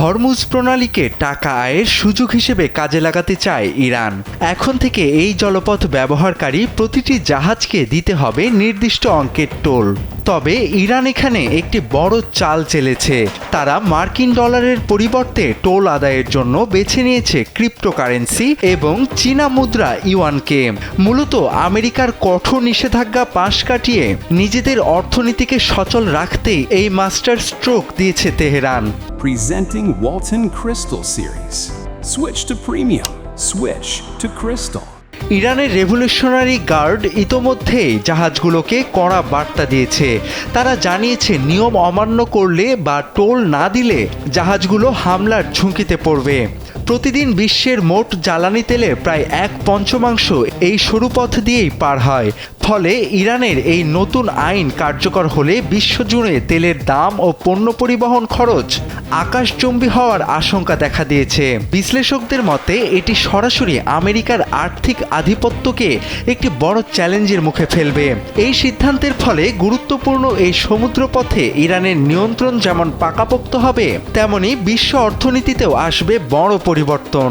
Hormuz প্রণালীকে টাকা আয়ের সুযোগ হিসেবে কাজে লাগাতে চায় ইরান। এখন থেকে এই জলপথ ব্যবহারকারী প্রতিটি জাহাজকে দিতে হবে নির্দিষ্ট অঙ্কের টোল। তবে ইরান এখানে একটি বড় চাল চেলেছে। তারা মার্কিন ডলারের পরিবর্তে টোল আদায়ের জন্য বেছে নিয়েছে ক্রিপ্টোকারেন্সি এবং চীনা মুদ্রা ইউয়ানকে। মূলত আমেরিকার কঠোর নিষেধাজ্ঞা পাশ কাটিয়ে নিজেদের অর্থনীতিকে সচল রাখতেই এই মাস্টার স্ট্রোক দিয়েছে Tehran. Presenting Walton Crystal Series. Switch to premium. Switch to Crystal. ইরানের রেভলিউশনারি গার্ড ইতোমধ্যেই জাহাজগুলোকে কড়া বার্তা দিয়েছে। তারা জানিয়েছে নিয়ম অমান্য করলে বা টোল না দিলে জাহাজগুলো হামলার ঝুঁকিতে পড়বে। প্রতিদিন বিশ্বের মোট জ্বালানি তেলের প্রায় 1/5 এই সরু পথ দিয়েই পার হয়। ফলে ইরানের এই নতুন আইন কার্যকর হলে বিশ্বজুড়ে তেলের দাম ও পণ্য পরিবহন খরচ আকাশচুম্বী হওয়ার আশঙ্কা দেখা দিয়েছে। বিশ্লেষকদের মতে এটি সরাসরি আমেরিকার আর্থিক আধিপত্যকে একটি বড় চ্যালেঞ্জের মুখে ফেলবে। এই সিদ্ধান্তের ফলে গুরুত্বপূর্ণ এই সমুদ্রপথে ইরানের নিয়ন্ত্রণ যেমন পাকাপোক্ত হবে, তেমনি বিশ্ব অর্থনীতিতেও আসবে বড় পরিবর্তন।